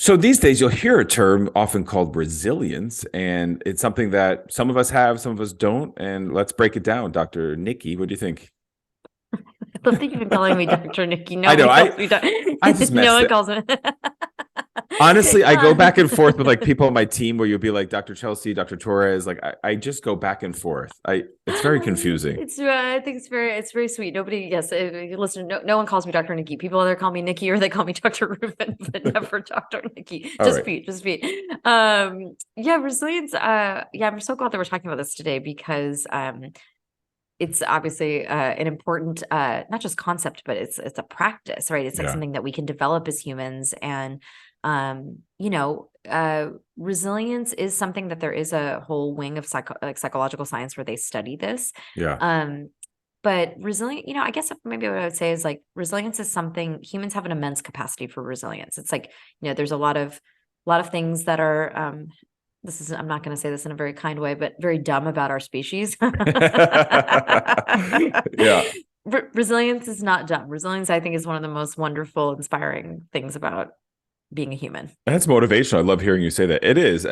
So these days you'll hear a term often called resilience, and it's something that some of us have, some of us don't. And let's break it down. Dr. Nikki, what do you think? I love that you've been calling me Dr. Nikki. I know Nobody calls me Dr. I just No messed one it. calls me. Honestly, I go Uh, back and forth with like people on my team where you'll be like Dr. Chelsea, Dr. Torres. Like I just go back and forth. It's very confusing. I think it's very sweet. Nobody, yes, listen, no one calls me Dr. Nikki. People either call me Nikki or they call me Dr. Rubin, but never Dr. Nikki. All right. Just Pete. Yeah, resilience. Yeah, I'm so glad that we're talking about this today because it's obviously an important not just concept, but it's a practice, right? It's like Yeah. something that we can develop as humans. And resilience is something that there is a whole wing of psychological science where they study this. Yeah. um but resilient, I guess maybe what I would say is like resilience is something humans have an immense capacity for resilience. It's like, there's a lot of things that are I'm not going to say this in a very kind way, but very dumb about our species. Yeah. Resilience is not dumb. Resilience, I think, is one of the most wonderful, inspiring things about being a human. That's motivational. I love hearing you say that. It is.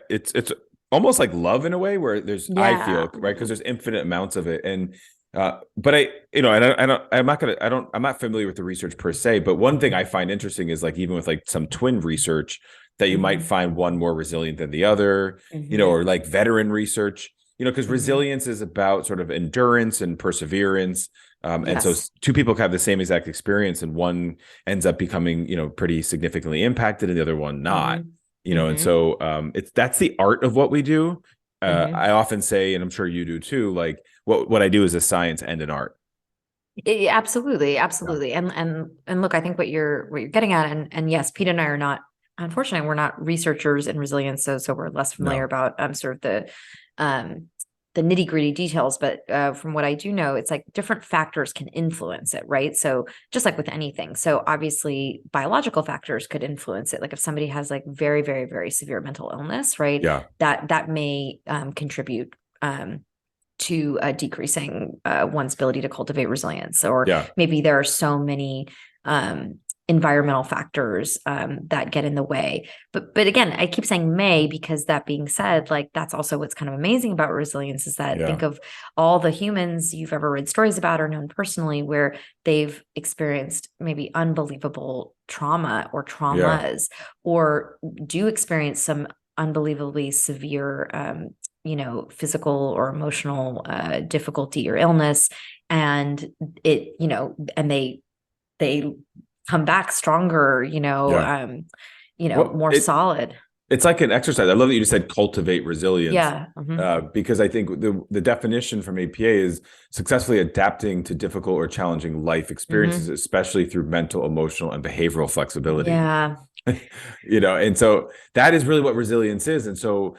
It's almost like love in a way where I Yeah. feel right because there's infinite amounts of it. And but I'm not familiar with the research per se, but one thing I find interesting is like even with like some twin research that you might Mhm. find one more resilient than the other, Mhm. or like veteran research, because Mhm. resilience is about sort of endurance and perseverance. And so Yes. two people can have the same exact experience, and one ends up becoming, pretty significantly impacted, and the other one not. Mhm. And Mhm. so that's the art of what we do. Mhm. I often say, and I'm sure you do too, like what I do is a science and an art. Absolutely, Yeah. absolutely. And look, I think what you're getting at, and yes, Pete and I are not, unfortunately, we're not researchers in resilience, so we're less familiar No. about sort of um the nitty-gritty details. But from what I do know, it's like different factors can influence it, right? So just like with anything. So obviously biological factors could influence it. Like if somebody has like very, very, very severe mental illness, right? Yeah. That may contribute to decreasing one's ability to cultivate resilience. Or Yeah. maybe there are so many environmental factors that get in the way. But again, I keep saying may, because that being said, like that's also what's kind of amazing about resilience is that Yeah. think of all the humans you've ever read stories about or known personally where they've experienced maybe unbelievable trauma or Yeah. traumas, or do experience some unbelievably severe physical or emotional difficulty or illness. And they come back stronger, Yeah. Well, more solid. it's like an exercise. I love that you just said cultivate resilience, Yeah. Mhm. because I think the definition from APA is successfully adapting to difficult or challenging life experiences, Mhm. especially through mental, emotional, and behavioral flexibility. Yeah. And so that is really what resilience is. And so,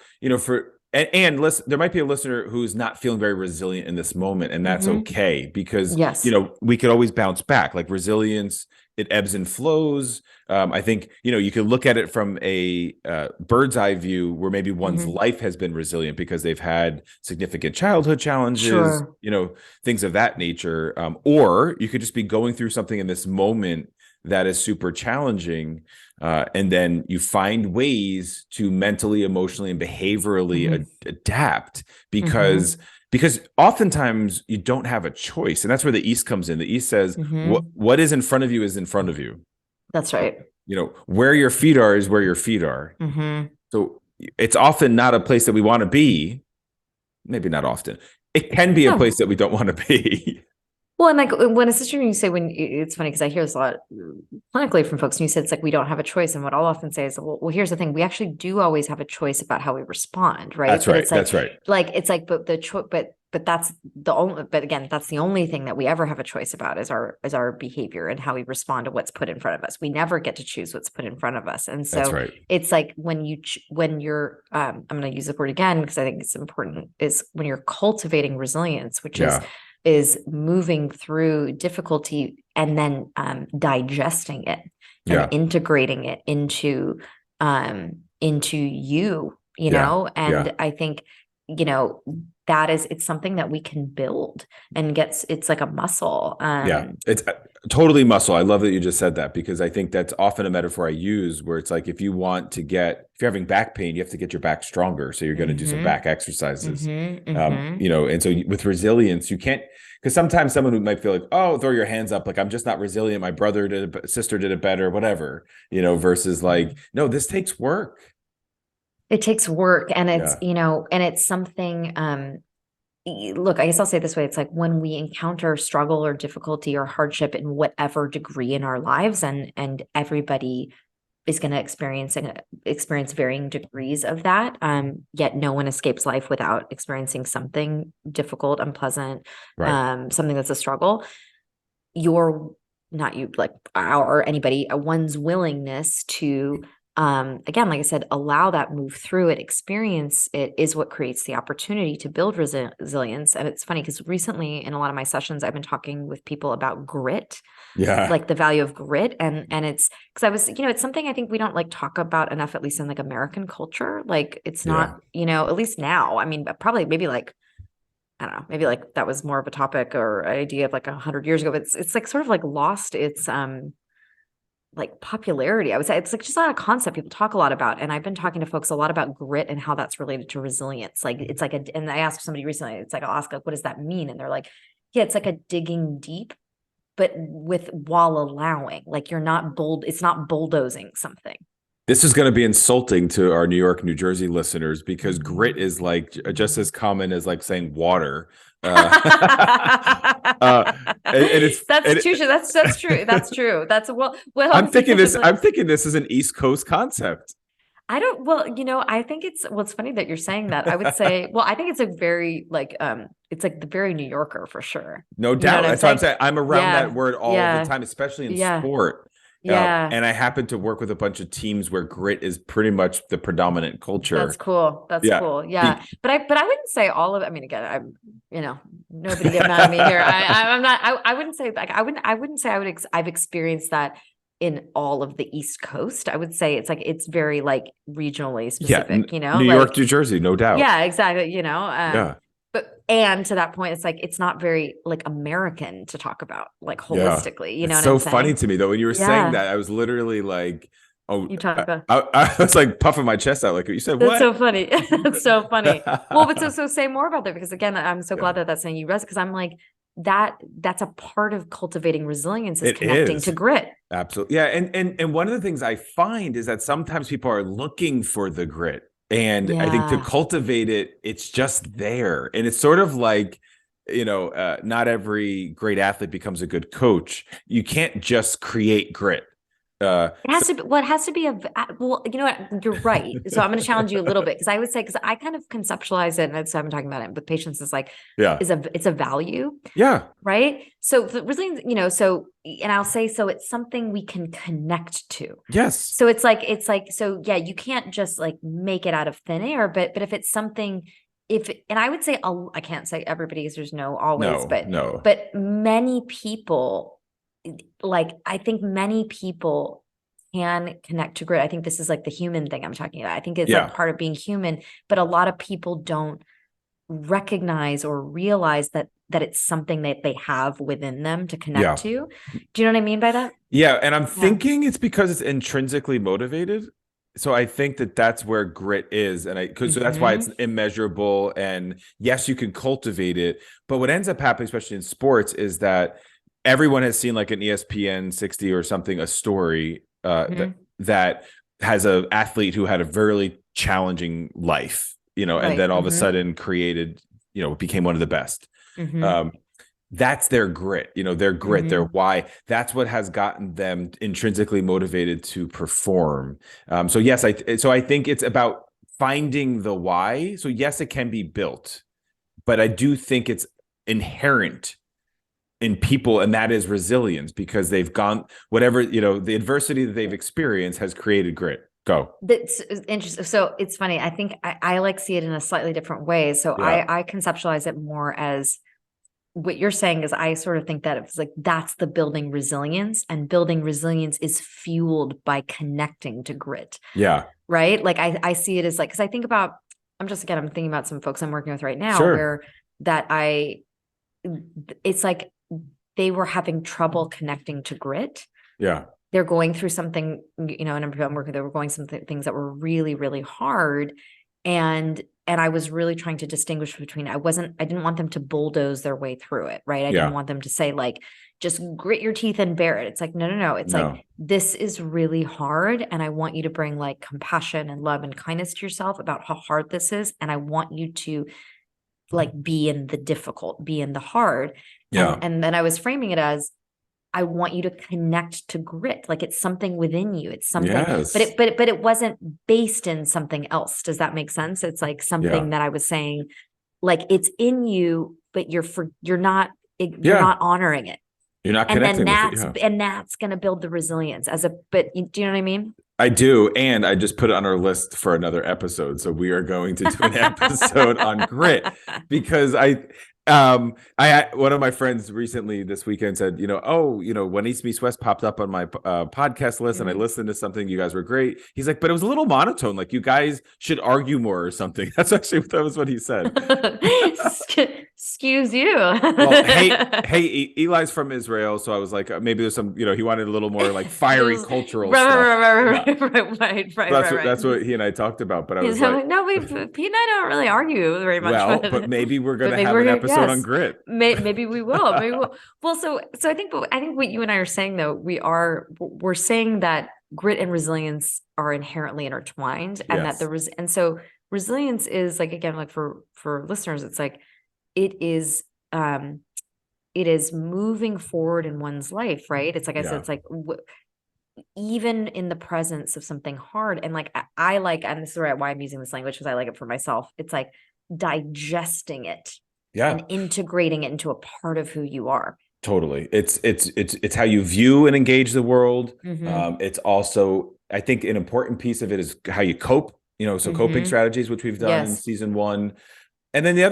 and listen, there might be a listener who's not feeling very resilient in this moment, and that's Mhm. okay because, Yes. we could always bounce back. Like resilience, it ebbs and flows. I think, you could look at it from a bird's eye view where maybe one's Mhm. life has been resilient because they've had significant childhood challenges, Sure. things of that nature. Or you could just be going through something in this moment that is super challenging, and then you find ways to mentally, emotionally, and behaviorally Mhm. adapt because Mhm. because oftentimes you don't have a choice, and that's where the East comes in. The East says Mhm. what is in front of you is in front of you. That's right. Where your feet are is where your feet are. Mhm. So it's often not a place that we want to be. Maybe not often. It can be a No. place that we don't want to be. Well, and like when it's interesting you say, when it's funny because I hear this a lot clinically from folks, and you said it's like we don't have a choice. And what I'll often say is, well, here's the thing: we actually do always have a choice about how we respond, right? That's But right. it's That's right. but the choice, but that's the only. But again, that's the only thing that we ever have a choice about is our behavior and how we respond to what's put in front of us. We never get to choose what's put in front of us, and That's so right. it's like when you're I'm going to use the word again because I think it's important, is when you're cultivating resilience, which Yeah. is moving through difficulty and then digesting it and Yeah. integrating it into you, Yeah. and Yeah. I think, you know it's something that we can build and it's like a muscle. Yeah, it's totally muscle. I love that you just said that, because I think that's often a metaphor I use where it's like, if you're having back pain, you have to get your back stronger. So you're going to do some Mm-hmm. back exercises. Mm-hmm. Mm-hmm. And so with resilience, you can't, because sometimes someone who might feel like, oh, throw your hands up, like I'm just not resilient. My brother did it, sister did it better, whatever, versus like, no, this takes work. It takes work, and it's, Yeah. and it's something, look, I guess I'll say it this way. It's like when we encounter struggle or difficulty or hardship in whatever degree in our lives, and everybody is going to experience varying degrees of that. Yet no one escapes life without experiencing something difficult, unpleasant, Right. something that's a struggle. Your Not you, like or anybody, one's willingness to again, like I said, allow that, move through it, experience it, is what creates the opportunity to build resilience. And it's funny because recently in a lot of my sessions, I've been talking with people about grit, Yeah. like the value of grit. And it's because I was, it's something I think we don't like talk about enough, at least in like American culture. Like it's Yeah. not, at least now, I mean, probably maybe like, I don't know, maybe like that was more of a topic or idea of like 100 years ago, but it's like sort of like lost its like popularity. I would say it's like just not a concept people talk a lot about. And I've been talking to folks a lot about grit and how that's related to resilience. Like it's like and I asked somebody recently, it's like, I'll ask like, what does that mean? And they're like, yeah, it's like a digging deep, but while allowing, like it's not bulldozing something. This is going to be insulting to our New York, New Jersey listeners, because grit Mhm. is like just as common as like saying water. And it's That's true. That's true. That's true. That's well, I'm because thinking it's this. like, I'm thinking this is an East Coast concept. I don't, well, I think it's funny that you're saying that. I would say, well, I think it's a very like, it's like the very New Yorker for sure. No You know what doubt. I'm That's what I'm saying? saying. I'm around that Yeah. word all the Yeah. time, especially in Yeah. sport. Yeah. And I happen to work with a bunch of teams where grit is pretty much the predominant That's culture. cool. That's Yeah. cool. Yeah. But I wouldn't say all of it. I mean, again, nobody get mad at me here. I'm not, I wouldn't say like, I wouldn't say I've experienced that in all of the East Coast. I would say it's like, it's very like regionally Yeah. specific, New York, like, New Jersey, no doubt. yeah, exactly. Yeah. And to that point, it's like, it's not very like American to talk about like Yeah. holistically, you know It's what I'm so funny saying? to me though. When you were saying Yeah. that, I was literally like, oh, You talk about, I was like puffing my chest out. Like, you said, that's what? so funny. That's so funny. Well, but so say more about that, because again, I'm so Yeah, glad that that's saying you because I'm like, that's a part of cultivating resilience, is it connecting to is. grit. Absolutely. Yeah. And one of the things I find is that sometimes people are looking for the grit. And I think to Yeah. cultivate it, it's just there. And it's sort of like, not every great athlete becomes a good coach. You can't just create grit. It has to be, well, it has to be well, you know what? You're right. So I'm going to challenge you a little bit, because I would say, because I kind of conceptualize it, and that's, I've been talking about it with patients, is like, yeah. it's a value, Yeah. right? So resilience, and I'll say, so it's something we can connect to. Yes. So it's like, so yeah, you can't just like make it out of thin air, but if it's something, and I would say, I can't say everybody, because there's no always, No, no. but many people, like, I think many people can connect to grit. I think this is like the human thing I'm talking about. I think it's Yeah. like part of being human, but a lot of people don't recognize or realize that it's something that they have within them to connect Yeah. to. Do you know what I mean by that? Yeah. And I'm Yeah. thinking it's because it's intrinsically motivated. So I think that that's where grit is. And so that's why it's immeasurable. And yes, you can cultivate it. But what ends up happening, especially in sports, is that everyone has seen like an ESPN 60 or something, a story that has an athlete who had a very challenging life, and Right. then all of a sudden created, became one of the best. That's their grit, their grit, their why. That's what has gotten them intrinsically motivated to perform. So yes, I think it's about finding the why. So yes, it can be built, but I do think it's inherent in people, and that is resilience, because they've gone whatever, the adversity that they've experienced has created grit. Go. That's interesting. So it's funny. I think I like see it in a slightly different way. So Yeah. I conceptualize it more as, what you're saying is, I sort of think that it's like, that's the building resilience, and building resilience is fueled by connecting to grit. Yeah. Right. Like I see it as like, because I think about, I'm thinking about some folks I'm working with right now Sure. where that it's like they were having trouble connecting to grit. Yeah. They're going through something, and I'm working, they were going some things that were really, really hard. And I was really trying to distinguish between, I didn't want them to bulldoze their way through it, right? I didn't Yeah. want them to say like, just grit your teeth and bear it. It's like, no, no, no. It's No. like, this is really hard. And I want you to bring like compassion and love and kindness to yourself about how hard this is. And I want you to like be in the difficult, be in the hard. Yeah. And then I was framing it as, I want you to connect to grit. Like it's something within you. It's something, Yes. but it wasn't based in something else. Does that make sense? It's like Yeah. something that I was saying, like it's in you, but you're not Yeah. honoring it. You're not And then connecting with it. Yeah. that's going to build the resilience do you know what I mean? I do. And I just put it on our list for another episode. So we are going to do an episode on grit because one of my friends recently this weekend said, when East Meets West popped up on my podcast list and I listened to something, you guys were great. He's like, but it was a little monotone. Like you guys should argue more or something. That was what he said. Excuse you. Well, hey, Eli's from Israel, so I was like, maybe there's some, he wanted a little more like fiery cultural stuff. Right. That's what he and I talked about. But I was like, no, Pete and I don't really argue very much. Well, but maybe we're going to have an episode on grit. Maybe we will. Maybe we'll. Well, so I think what you and I are saying though, we're saying that grit and resilience are inherently intertwined, and that and so resilience is like, again, like for listeners, it's like it is moving forward in one's life, right? It's like I said, it's like even in the presence of something hard, and like I like, and this is why I'm using this language because I like it for myself. It's like digesting it, and integrating it into a part of who you are. Totally. It's how you view and engage the world. It's also, I think, an important piece of it is how you cope. Coping strategies, which we've done in season 1. And then the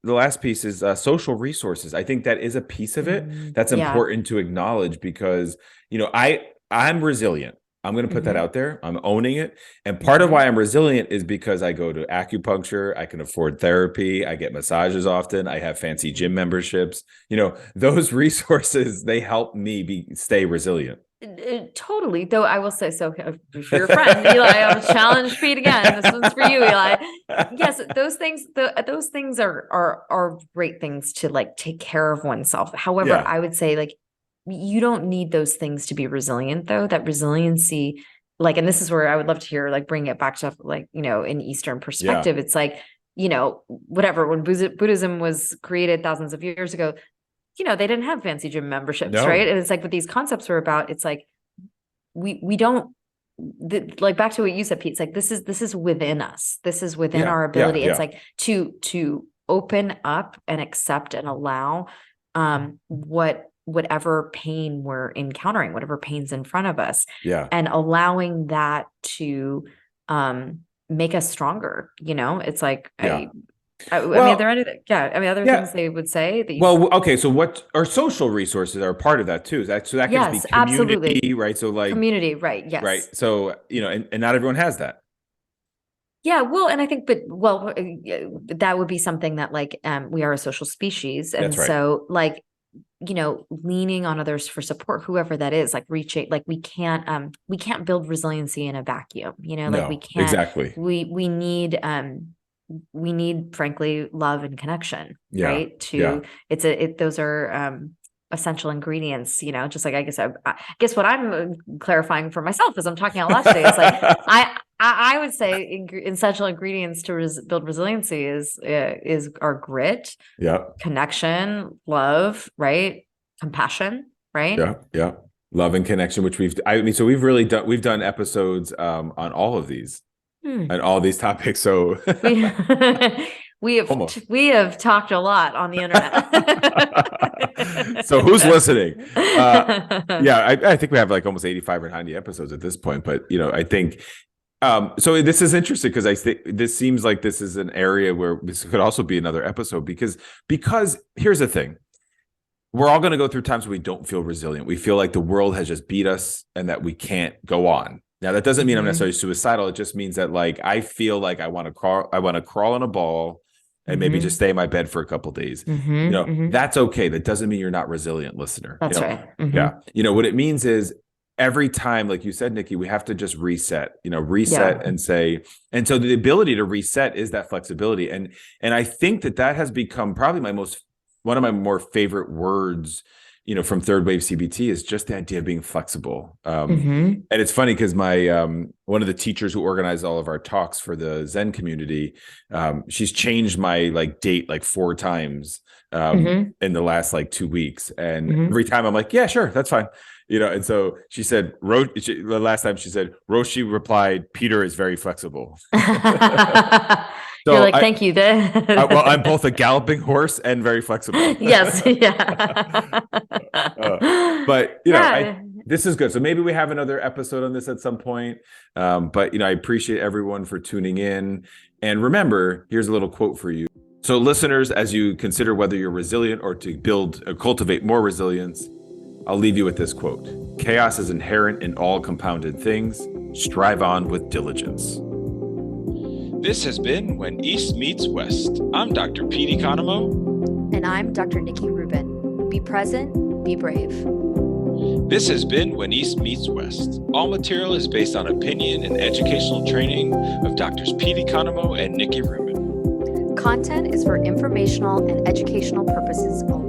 last piece is social resources. I think that is a piece of it that's important to acknowledge because, I'm resilient. I'm going to put that out there. I'm owning it. And part of why I'm resilient is because I go to acupuncture. I can afford therapy. I get massages often. I have fancy gym memberships. Those resources, they help me stay resilient. Totally. Though I will say, so if you're a friend, Eli, I'll challenge Pete again. This one's for you, Eli. Yes, those things are great things to like take care of oneself. However, I would say like you don't need those things to be resilient, though. That resiliency, like, and this is where I would love to hear, like, bring it back to like, in Eastern perspective, it's like, whatever, when Buddhism was created thousands of years ago, they didn't have fancy gym memberships, right? And it's like what these concepts were about. It's like we don't like, back to what you said, Pete. It's like this is within us. This is within our ability. It's like to open up and accept and allow whatever pain we're encountering, whatever pain's in front of us, and allowing that to make us stronger. It's like I mean, are there other things they would say that okay. So what are social resources are a part of that too? So that could just be community, absolutely. Right? So like community, right? Yes. Right. So, and not everyone has that. Yeah. Well, and I think, that would be something that like, we are a social species. And so like, leaning on others for support, whoever that is, like reaching, like we can't build resiliency in a vacuum, like we can't, exactly. We need, frankly, love and connection, right? Those are essential ingredients, just like, I guess what I'm clarifying for myself as I'm talking out loud today is like, I would say essential ingredients to build resiliency is our grit, connection, love, right? Compassion, right? Yeah. Love and connection, which we've done episodes on all of these. And all these topics. So we have talked a lot on the internet. So who's listening? I think we have like almost 85 or 90 episodes at this point. But I think so this is interesting because I think this seems like this is an area where this could also be another episode because here's the thing. We're all going to go through times where we don't feel resilient. We feel like the world has just beat us and that we can't go on. Now that doesn't mean I'm Mhm. necessarily suicidal. It just means that like I feel like I want to crawl in a ball and maybe just Mhm. stay in my bed for a couple days. Mhm. Mhm. That's okay. That doesn't mean you're not resilient, listener. That's right. Yeah. Mhm. What it means is every time, like you said, Nikki, we have to just reset, Yeah. reset and say, and so the ability to reset is that flexibility. And I think that has become probably one of my more favorite words, from third wave CBT is just the idea of being flexible. Mhm. And it's funny because my one of the teachers who organized all of our talks for the Zen community, she's changed my like date like 4 times Mhm. in the last like 2 weeks, and Mhm. every time I'm like, yeah, sure, that's fine. And so she said, the last time she said, Roshi replied, Peter is very flexible. You're So like, thank you. well, I'm both a galloping horse and very flexible. Yes. Yeah. Uh, but Yeah. this is good. So maybe we have another episode on this at some point. But I appreciate everyone for tuning in. And remember, here's a little quote for you. So listeners, as you consider whether you're resilient or to build or cultivate more resilience, I'll leave you with this quote. Chaos is inherent in all compounded things. Strive on with diligence. This has been When East Meets West. I'm Dr. Pete Economo. And I'm Dr. Nikki Rubin. Be present, be brave. This has been When East Meets West. All material is based on opinion and educational training of Drs. Pete Economo and Nikki Rubin. Content is for informational and educational purposes only.